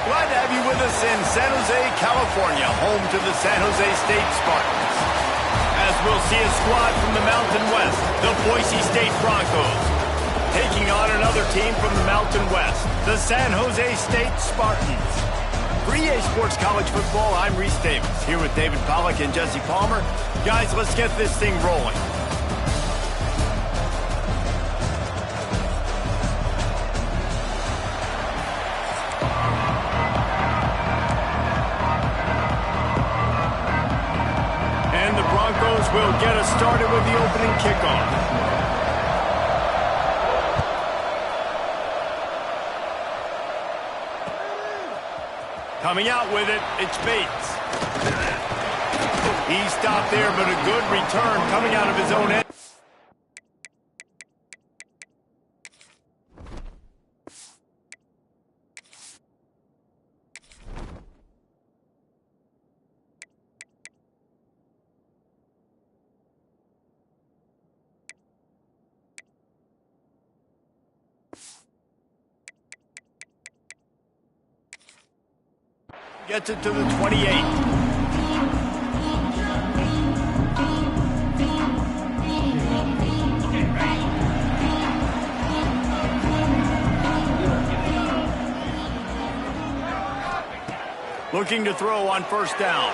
Glad to have you with us in San Jose, California, home to the San Jose State Spartans. As we'll see a squad from the Mountain West, the Boise State Broncos, taking on another team from the Mountain West, the San Jose State Spartans. For EA Sports College Football, I'm Reese Davis, here with David Pollack and Jesse Palmer. Guys, let's get this thing rolling. And the Broncos will get us started with the opening kickoff. Coming out with it, it's Bates. He stopped there, but a good return coming out of his own end. Gets it to the 28. Looking to throw on first down.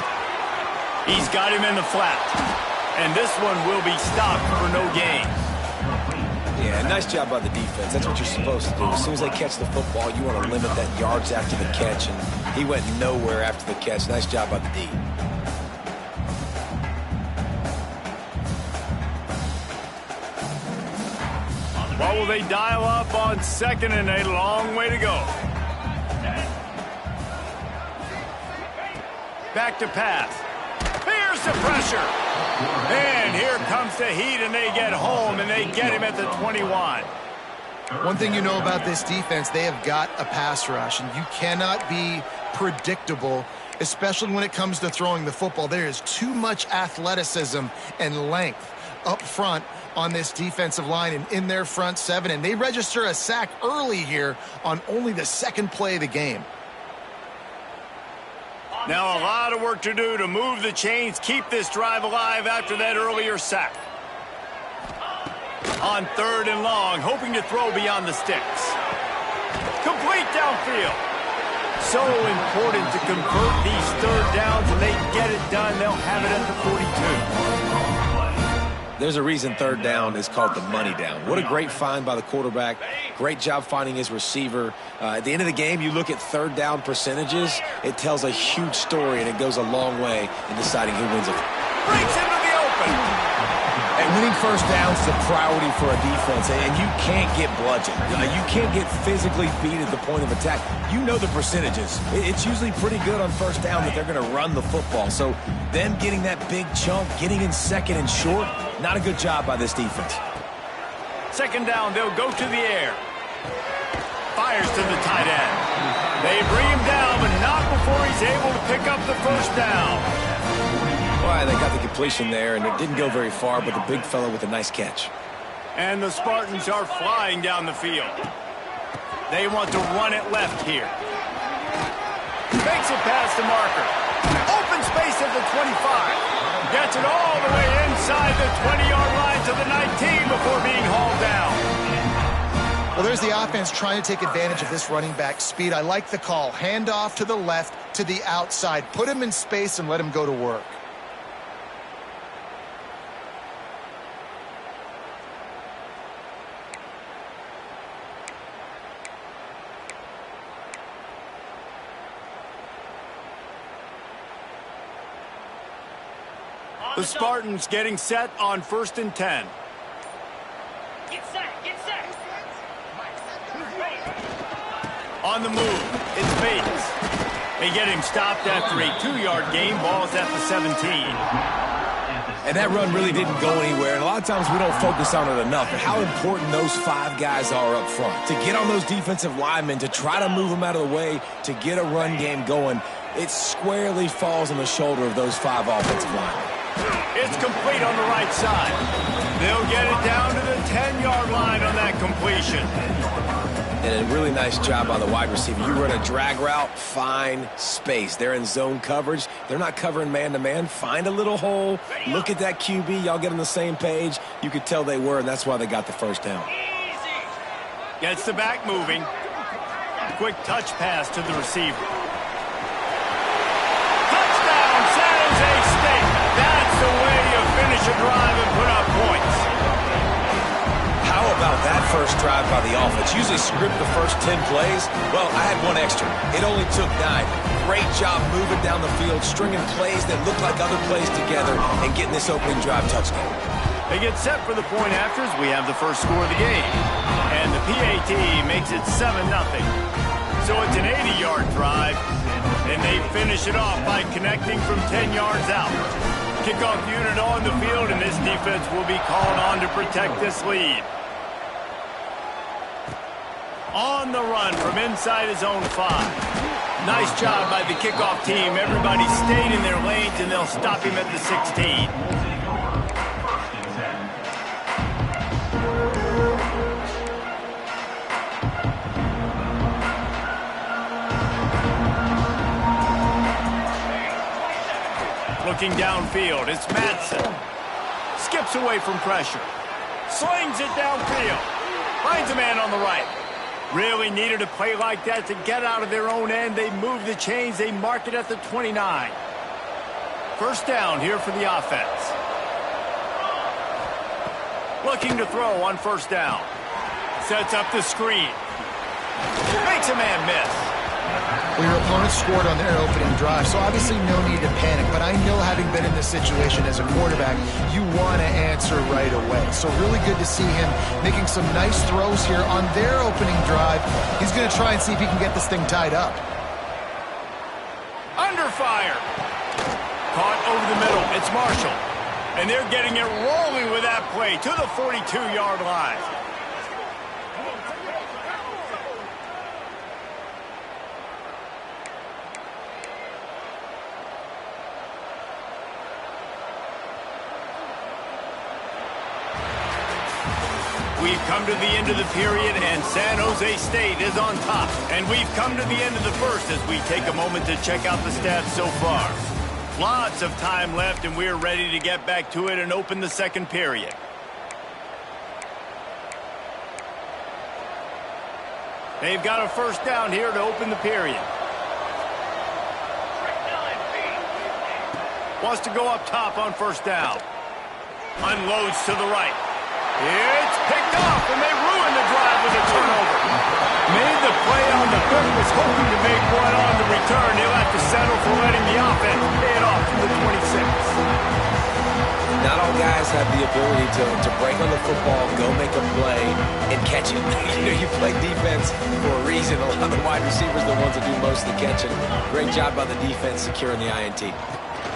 He's got him in the flat. And this one will be stopped for no gain. Yeah, nice job by the defense. That's what you're supposed to do. As soon as they catch the football, you want to limit that yards after the catch, and he went nowhere after the catch. Nice job by the D. What will they dial up on second and a long way to go? Back to pass. Here's the pressure. And here comes the heat, and they get home, and they get him at the 21. One thing you know about this defense, they have got a pass rush, and you cannot be predictable, especially when it comes to throwing the football. There is too much athleticism and length up front on this defensive line and in their front seven, and they register a sack early here on only the second play of the game. Now a lot of work to do to move the chains, keep this drive alive after that earlier sack. On third and long, hoping to throw beyond the sticks. Complete downfield. So important to convert these third downs, and they get it done. They'll have it at the 42. There's a reason third down is called the money down. What a great find by the quarterback. Great job finding his receiver. At the end of the game, you look at third down percentages. It tells a huge story, and it goes a long way in deciding who wins it. Breaks into the open. And winning first downs is a priority for a defense, and you can't get bludgeoned. You can't get physically beat at the point of attack. You know the percentages. It's usually pretty good on first down that they're going to run the football. So them getting that big chunk, getting in second and short, not a good job by this defense. Second down, they'll go to the air. Fires to the tight end. They bring him down, but not before he's able to pick up the first down. Well, they got the completion there, and it didn't go very far, but the big fella with a nice catch. And the Spartans are flying down the field. They want to run it left here. Makes it past the marker. Open space at the 25. Gets it all the way inside the 20-yard line to the 19 before being hauled down. Well, there's the offense trying to take advantage of this running back speed. I like the call. Hand off to the left, to the outside. Put him in space and let him go to work. The Spartans getting set on 1st and 10. Get set, get set. On the move, it's Bates. They get him stopped after a 2-yard gain. Ball's at the 17. And that run really didn't go anywhere, and a lot of times we don't focus on it enough, but how important those 5 guys are up front. To get on those defensive linemen, to try to move them out of the way, to get a run game going, it squarely falls on the shoulder of those 5 offensive linemen. It's complete on the right side. They'll get it down to the 10-yard line on that completion. And a really nice job by the wide receiver. You run a drag route, find space. They're in zone coverage. They're not covering man-to-man. Find a little hole. Look at that QB. Y'all get on the same page. You could tell they were, and that's why they got the first down. Gets the back moving. Quick touch pass to the receiver. Touchdown, San Jose State. That's the way you finish a drive and put up points. How about that first drive by the offense? Usually script the first 10 plays. Well, I had one extra. It only took 9. Great job moving down the field, stringing plays that look like other plays together, and getting this opening drive touchdown. They get set for the point afters. We have the first score of the game. And the PAT makes it 7-0. So it's an 80-yard drive, and they finish it off by connecting from 10 yards out. Kickoff unit on the field, and this defense will be called on to protect this lead. On the run from inside his own 5. Nice job by the kickoff team. Everybody stayed in their lanes, and they'll stop him at the 16. Looking downfield, it's Madsen. Skips away from pressure. Slings it downfield. Finds a man on the right. Really needed a play like that to get out of their own end. They move the chains. They mark it at the 29. First down here for the offense. Looking to throw on first down. Sets up the screen. Makes a man miss. Well, your opponent scored on their opening drive, so obviously no need to panic. But I know, having been in this situation as a quarterback, you want to answer right away. So really good to see him making some nice throws here on their opening drive. He's going to try and see if he can get this thing tied up. Under fire. Caught over the middle. It's Marshall. And they're getting it rolling with that play to the 42-yard line. We've come to the end of the period, and San Jose State is on top. And we've come to the end of the first as we take a moment to check out the stats so far. Lots of time left, and we're ready to get back to it and open the second period. They've got a first down here to open the period. Wants to go up top on first down. Unloads to the right. It's picked off, and they ruin the drive with a turnover. Made the play on the pick, was hoping to make one on the return. He'll have to settle for letting the offense pay it off to the 26. Not all guys have the ability to break on the football, go make a play, and catch it. You play defense for a reason. A lot of the wide receivers are the ones that do most of the catching. Great job by the defense securing the INT.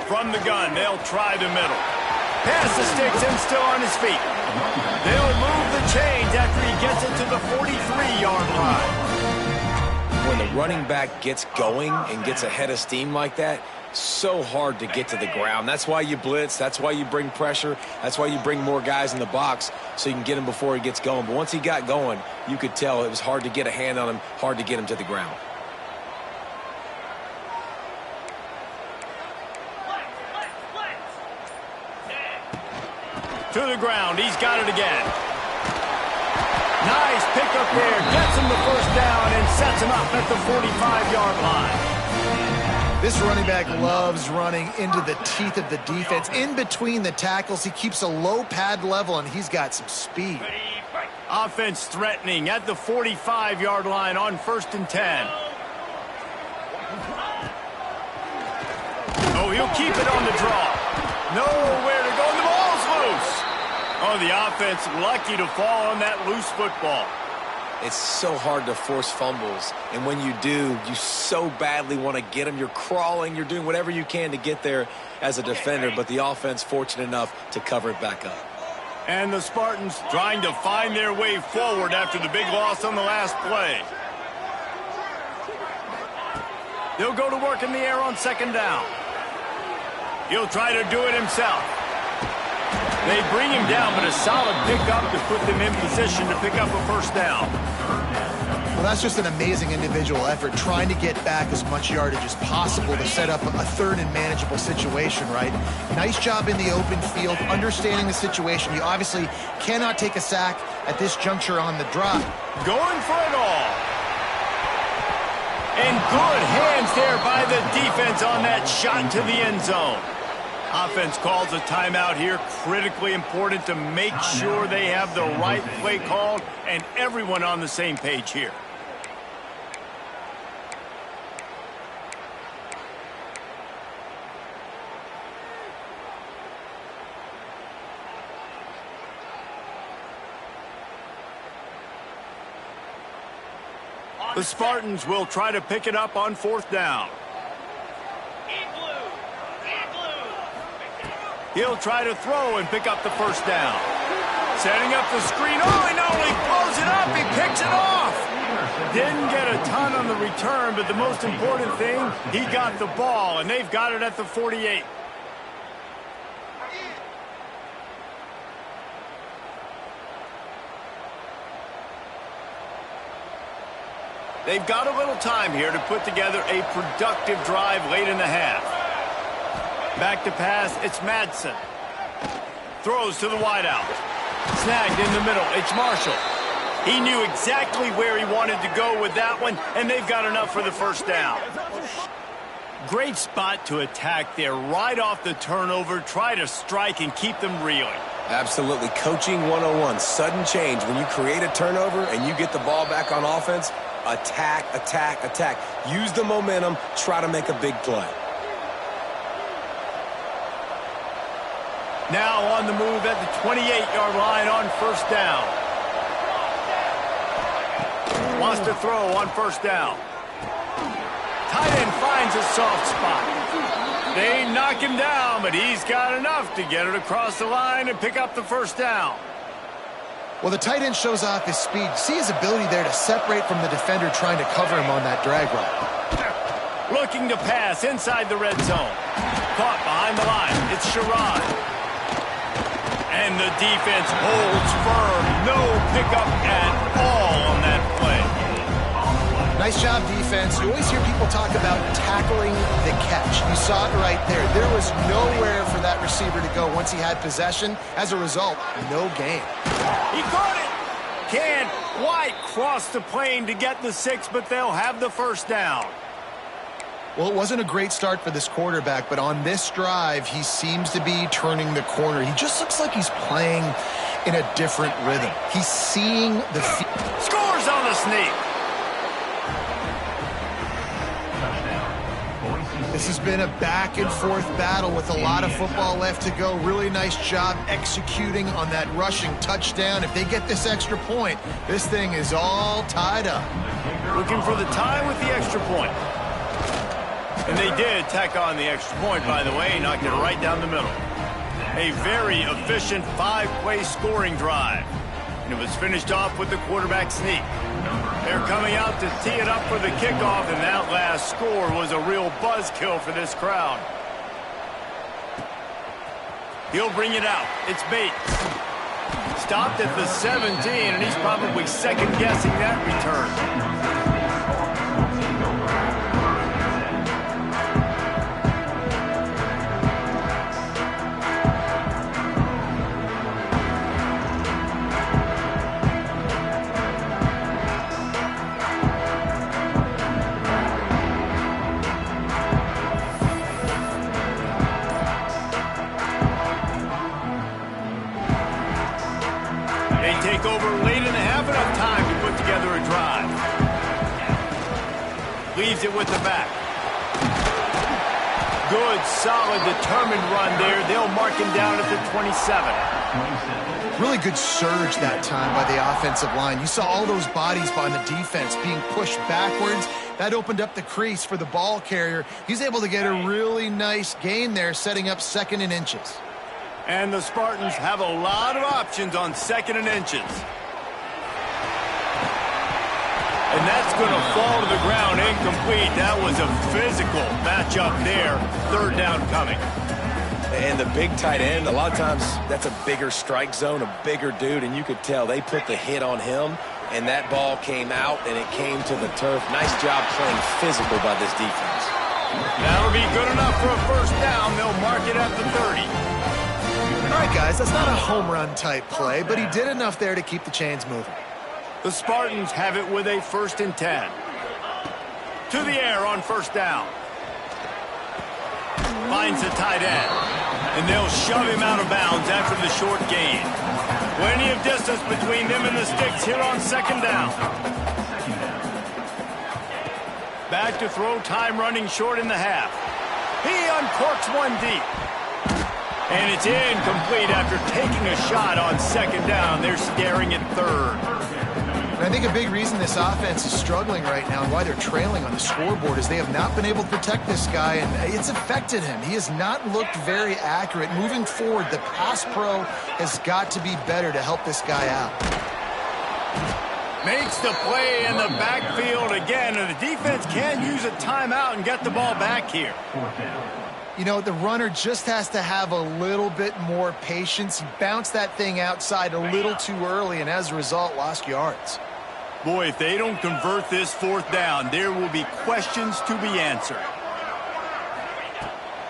From the gun, they'll try the middle. Pass the sticks and still on his feet. They'll move the chains after he gets it to the 43-yard line. When the running back gets going and gets ahead of steam like that, so hard to get to the ground. That's why you blitz. That's why you bring pressure. That's why you bring more guys in the box so you can get him before he gets going. But once he got going, you could tell it was hard to get a hand on him, hard to get him to the ground. To the ground, he's got it again. Nice pickup there, gets him the first down and sets him up at the 45-yard line. This running back loves running into the teeth of the defense. In between the tackles, he keeps a low pad level, and he's got some speed. Offense threatening at the 45-yard line on 1st and 10. Oh, he'll keep it on the draw. Nowhere to go, and the ball's loose. Oh, the offense lucky to fall on that loose football. It's so hard to force fumbles, and when you do, you so badly want to get them. You're crawling, you're doing whatever you can to get there as a defender, but the offense fortunate enough to cover it back up. And the Spartans trying to find their way forward after the big loss on the last play. They'll go to work in the air on second down. He'll try to do it himself. They bring him down, but a solid pickup to put them in position to pick up a first down. Well, that's just an amazing individual effort, trying to get back as much yardage as possible to set up a third and manageable situation, right? Nice job in the open field, understanding the situation. You obviously cannot take a sack at this juncture on the drop. Going for it all. And good hands there by the defense on that shot to the end zone. Offense calls a timeout here. Critically important to make sure they have the right play called and everyone on the same page here. The Spartans will try to pick it up on 4th down. He'll try to throw and pick up the 1st down. Setting up the screen. Oh, he not only blows it up, he picks it off. Didn't get a ton on the return, but the most important thing, he got the ball, and they've got it at the 48. They've got a little time here to put together a productive drive late in the half. Back to pass, it's Madsen. Throws to the wideout. Snagged in the middle, it's Marshall. He knew exactly where he wanted to go with that one, and they've got enough for the 1st down. Great spot to attack there, right off the turnover. Try to strike and keep them reeling. Absolutely. Coaching 101. Sudden change. When you create a turnover and you get the ball back on offense, attack, attack, attack. Use the momentum. Try to make a big play. Now on the move at the 28-yard line on 1st down. Wants to throw on 1st down. Tight end finds a soft spot. They knock him down, but he's got enough to get it across the line and pick up the 1st down. Well, the tight end shows off his speed. See his ability there to separate from the defender trying to cover him on that drag route. Looking to pass inside the red zone. Caught behind the line. It's Sherrod. And the defense holds firm. No pickup at all on that play. Nice job, defense. You always hear people talk about tackling the catch. You saw it right there. There was nowhere for that receiver to go once he had possession. As a result, no gain. He caught it. Can't quite cross the plane to get the 6, but they'll have the 1st down. Well, it wasn't a great start for this quarterback, but on this drive, he seems to be turning the corner. He just looks like he's playing in a different rhythm. He's seeing the field. Scores on the sneak. This has been a back-and-forth battle with a lot of football left to go. Really nice job executing on that rushing touchdown. If they get this extra point, this thing is all tied up. Looking for the tie with the extra point. And they did tack on the extra point, by the way. Knocked it right down the middle. A very efficient 5-play scoring drive. And it was finished off with the quarterback sneak. They're coming out to tee it up for the kickoff, and that last score was a real buzzkill for this crowd. He'll bring it out. It's Bates. Stopped at the 17, and he's probably second-guessing that return. Take over late in the half, enough time to put together a drive. Leaves it with the back. Good, solid, determined run there. They'll mark him down at the 27. Really good surge that time by the offensive line. You saw all those bodies by the defense being pushed backwards. That opened up the crease for the ball carrier. He's able to get a really nice gain there, setting up 2nd and inches. And the Spartans have a lot of options on 2nd and inches. And that's going to fall to the ground incomplete. That was a physical matchup there. 3rd down coming. And the big tight end, a lot of times that's a bigger strike zone, a bigger dude, and you could tell they put the hit on him. and that ball came out, and it came to the turf. Nice job playing physical by this defense. That'll be good enough for a first down. They'll mark it at the 30. All right, guys, that's not a home run type play, but he did enough there to keep the chains moving. The Spartans have it with a 1st and 10. To the air on first down. Finds the tight end. And they'll shove him out of bounds after the short gain. Plenty of distance between them and the sticks here on 2nd down. Back to throw, time running short in the half. He uncorks one deep. And it's incomplete after taking a shot on 2nd down. They're staring at 3rd. And I think a big reason this offense is struggling right now and why they're trailing on the scoreboard is they have not been able to protect this guy, and it's affected him. He has not looked very accurate. Moving forward, the pass pro has got to be better to help this guy out. Makes the play in the backfield again, and the defense can use a timeout and get the ball back here. You know, the runner just has to have a little bit more patience. He bounced that thing outside a little too early, and as a result, lost yards. Boy, if they don't convert this 4th down, there will be questions to be answered.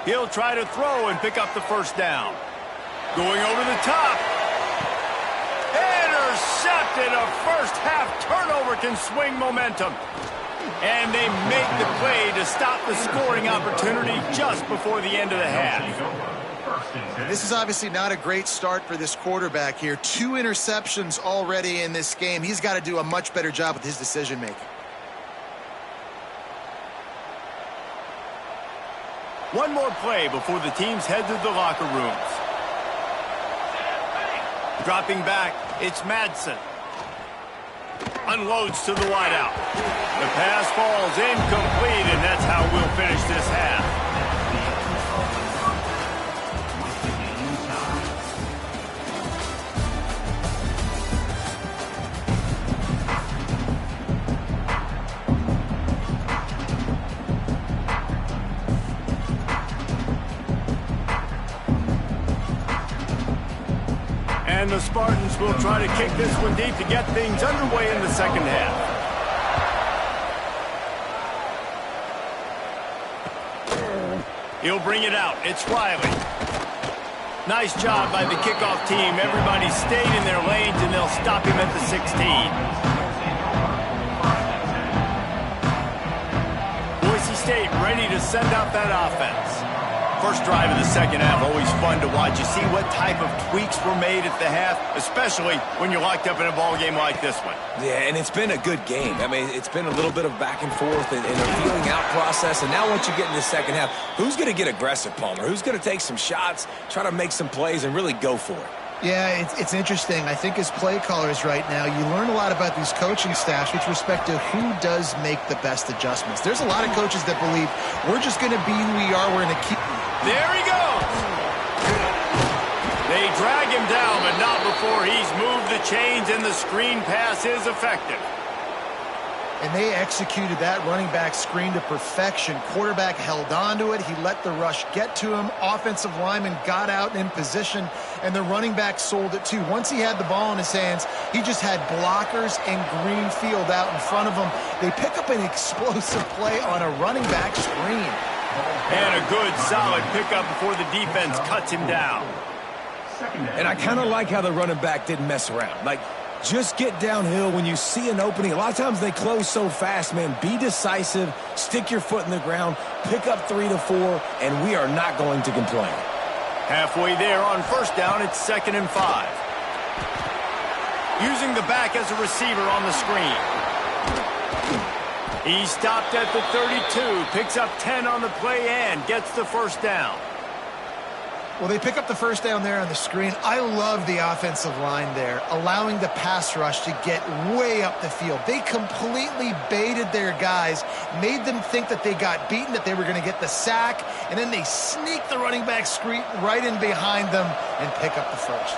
He'll try to throw and pick up the 1st down. Going over the top. Intercepted. A first-half turnover can swing momentum. And they make the play to stop the scoring opportunity just before the end of the half. This is obviously not a great start for this quarterback here. 2 interceptions already in this game. He's got to do a much better job with his decision-making. One more play before the teams head to the locker rooms. Dropping back, it's Madsen. Unloads to the wideout. The pass falls incomplete, and that's how we'll finish this half. And the Spartans will try to kick this one deep to get things underway in the 2nd half. He'll bring it out. It's Riley. Nice job by the kickoff team. Everybody stayed in their lanes, and they'll stop him at the 16. Boise State ready to send out that offense. First drive of the 2nd half, always fun to watch. You see what type of tweaks were made at the half, especially when you're locked up in a ball game like this one. Yeah, and it's been a good game. I mean, it's been a little bit of back and forth and a feeling out process. And now once you get in the 2nd half, who's going to get aggressive, Palmer? Who's going to take some shots, try to make some plays, and really go for it? Yeah, it's interesting. I think as play callers right now, you learn a lot about these coaching staffs with respect to who does make the best adjustments. There's a lot of coaches that believe we're just going to be who we are. We're going to keep... There he goes. They drag him down, but not before he's moved the chains, and the screen pass is effective. And they executed that running back screen to perfection. Quarterback held on to it. He let the rush get to him. Offensive lineman got out in position, and the running back sold it too. Once he had the ball in his hands, he just had blockers and green field out in front of him. They pick up an explosive play on a running back screen. And a good, solid pickup before the defense cuts him down. And I kind of like how the running back didn't mess around. Like, just get downhill when you see an opening. A lot of times they close so fast, man. Be decisive, stick your foot in the ground, pick up 3 to 4, and we are not going to complain. Halfway there on first down, it's 2nd and 5. Using the back as a receiver on the screen. He stopped at the 32, picks up 10 on the play and gets the first down. Well, they pick up the first down there on the screen. I love the offensive line there, allowing the pass rush to get way up the field. They completely baited their guys, made them think that they got beaten, that they were going to get the sack, and then they sneak the running back screen right in behind them and pick up the first.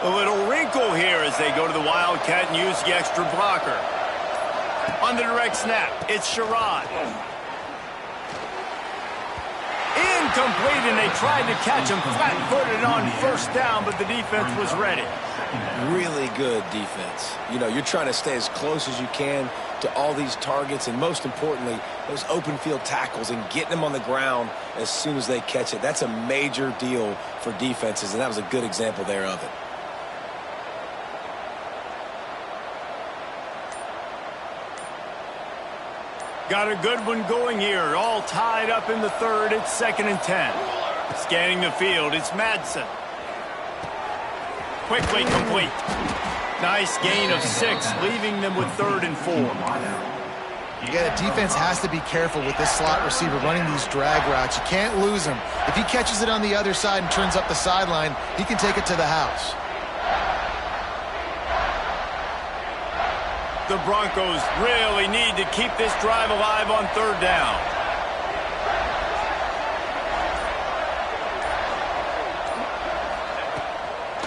A little wrinkle here as they go to the Wildcat and use the extra blocker. On the direct snap, it's Sherrod. Incomplete, and they tried to catch him flat-footed on first down, but the defense was ready. Really good defense. You know, you're trying to stay as close as you can to all these targets, and most importantly, those open field tackles and getting them on the ground as soon as they catch it. That's a major deal for defenses, and that was a good example there of it. Got a good one going here. All tied up in the third. It's 2nd and 10. Scanning the field, it's Madsen. Quickly complete. Nice gain of 6, leaving them with 3rd and 4. Yeah, the defense has to be careful with this slot receiver running these drag routes. You can't lose him. If he catches it on the other side and turns up the sideline, he can take it to the house. The Broncos really need to keep this drive alive on 3rd down.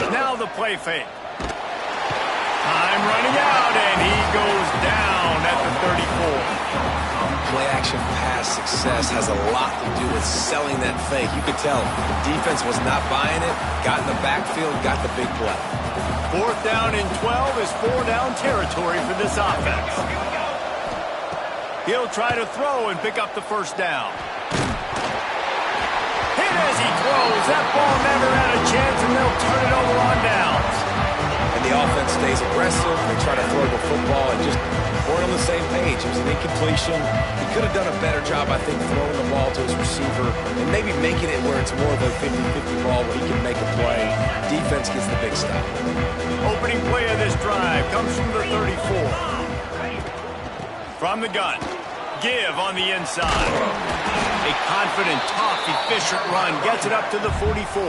Now the play fake. Time running out, and he goes down at the 34. Play action pass success has a lot to do with selling that fake. You could tell defense was not buying it, got in the backfield, got the big play. 4th down and 12 is 4-down territory for this offense. He'll try to throw and pick up the 1st down. Hit as he throws. That ball never had a chance, and they'll turn it over on downs. And the offense stays aggressive. They try to throw the football and just weren't on the same page. It was an incompletion. He could have done a better job, I think, throwing the ball to his receiver and maybe making it where it's more of a 50-50 ball where he can make a play. Defense gets the big stop. Opening play of this drive comes from the 34. From the gun. Give on the inside. A confident, tough, efficient run gets it up to the 44.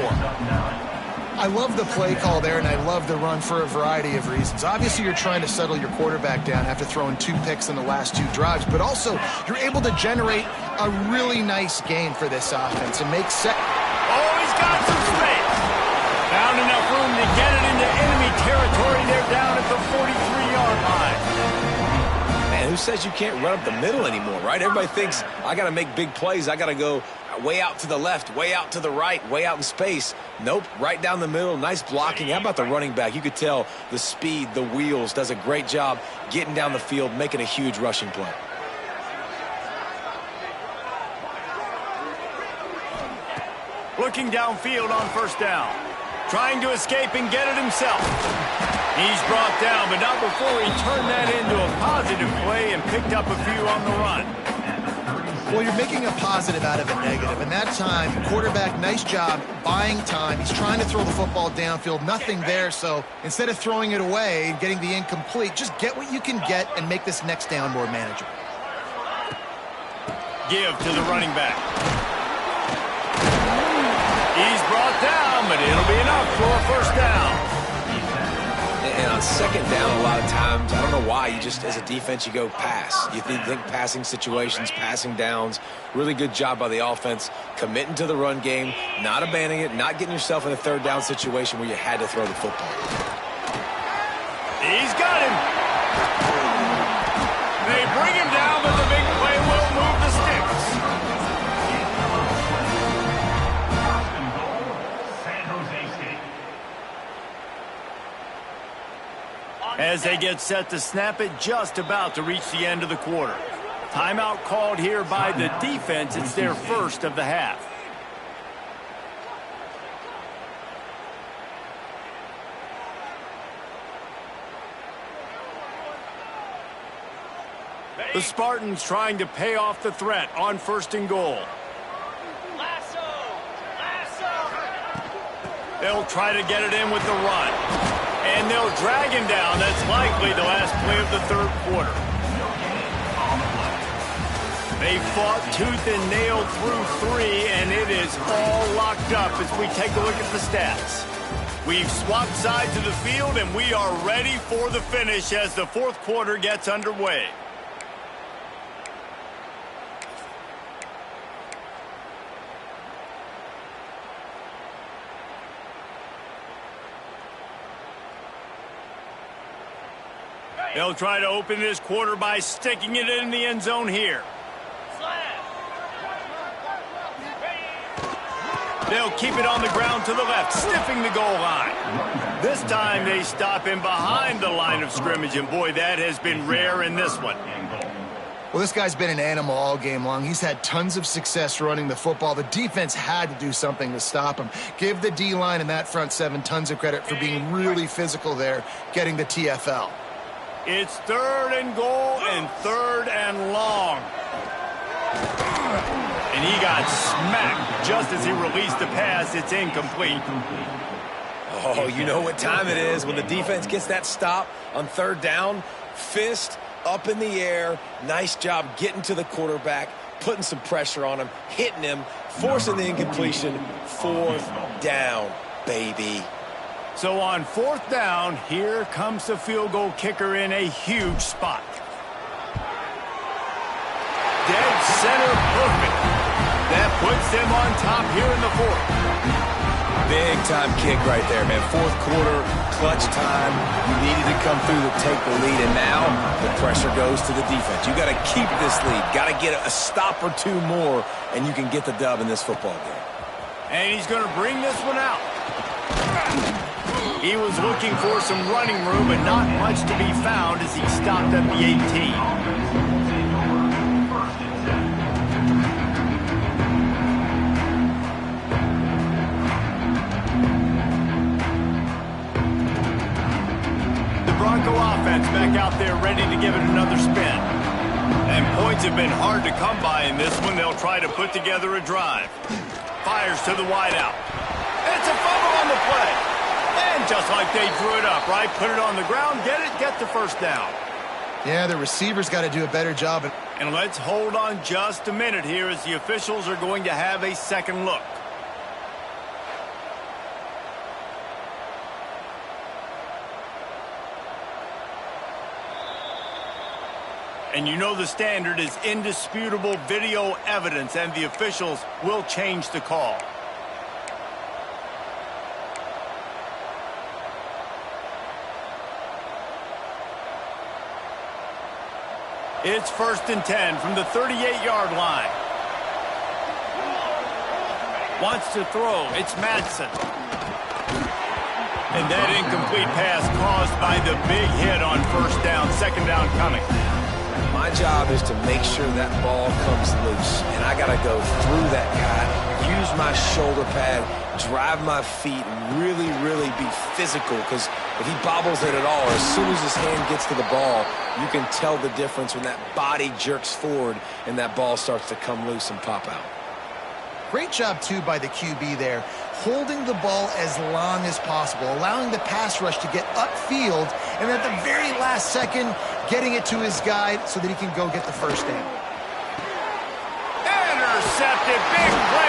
I love the play call there, and I love the run for a variety of reasons. Obviously, you're trying to settle your quarterback down after throwing 2 picks in the last 2 drives, but also you're able to generate a really nice game for this offense and make set. Oh, he's got some space. Found enough room to get it into enemy territory. They're down at the 43-yard line. Man, who says you can't run up the middle anymore, right? Everybody thinks, I got to make big plays. I got to go way out to the left, way out to the right, way out in space. Nope, right down the middle, nice blocking. How about the running back? You could tell the speed, the wheels, does a great job getting down the field, making a huge rushing play. Looking downfield on 1st down. Trying to escape and get it himself. He's brought down, but not before he turned that into a positive play and picked up a few on the run. Well, you're making a positive out of a negative, and that time, quarterback, nice job buying time. He's trying to throw the football downfield, nothing there, so instead of throwing it away and getting the incomplete, just get what you can get and make this next down more manageable. Give to the running back. He's brought down, but it'll be enough for a 1st down. And on 2nd down, a lot of times, I don't know why, you just, as a defense, you go pass. You think passing situations, passing downs. Really good job by the offense, committing to the run game, not abandoning it, not getting yourself in a 3rd down situation where you had to throw the football. He's got him. They bring him down, but the big play will move the sticks. As they get set to snap it, just about to reach the end of the quarter. Timeout called here by the defense. It's their 1st of the half. The Spartans trying to pay off the threat on 1st and goal. Lasso! Lasso! They'll try to get it in with the run. And they'll drag him down. That's likely the last play of the 3rd quarter. They fought tooth and nail through 3, and it is all locked up as we take a look at the stats. We've swapped sides of the field, and we are ready for the finish as the 4th quarter gets underway. They'll try to open this quarter by sticking it in the end zone here. They'll keep it on the ground to the left, sniffing the goal line. This time they stop him behind the line of scrimmage, and boy, that has been rare in this one. Well, this guy's been an animal all game long. He's had tons of success running the football. The defense had to do something to stop him. Give the D-line and that front seven tons of credit for being really physical there, getting the TFL. It's 3rd and goal and 3rd and long. And he got smacked just as he released the pass. It's incomplete. Oh, you know what time it is when the defense gets that stop on 3rd down. Fist up in the air. Nice job getting to the quarterback, putting some pressure on him, hitting him, forcing the incompletion. 4th down, baby. So on 4th down, here comes the field goal kicker in a huge spot. Dead center perfect. That puts them on top here in the 4th. Big time kick right there, man. 4th quarter, clutch time. You needed to come through to take the lead, and now the pressure goes to the defense. You got to keep this lead. Got to get a stop or two more, and you can get the dub in this football game. And he's going to bring this one out. He was looking for some running room, but not much to be found as he stopped at the 18. Bronco offense back out there ready to give it another spin. And points have been hard to come by in this one. They'll try to put together a drive. Fires to the wideout. It's a fumble on the play. And just like they drew it up, right? Put it on the ground, get the 1st down. Yeah, the receivers got to do a better job. And let's hold on just a minute here as the officials are going to have a second look. And you know the standard is indisputable video evidence, and the officials will change the call. It's 1st and 10 from the 38-yard line. Wants to throw. It's Madsen. And that incomplete pass caused by the big hit on 1st down. 2nd down coming. My job is to make sure that ball comes loose, and I got to go through that guy, use my shoulder pad, drive my feet, and really, really be physical, because if he bobbles it at all, as soon as his hand gets to the ball, you can tell the difference when that body jerks forward and that ball starts to come loose and pop out. Great job, too, by the QB there, holding the ball as long as possible, allowing the pass rush to get upfield, and at the very last second, getting it to his guy so that he can go get the 1st down. Intercepted. Big play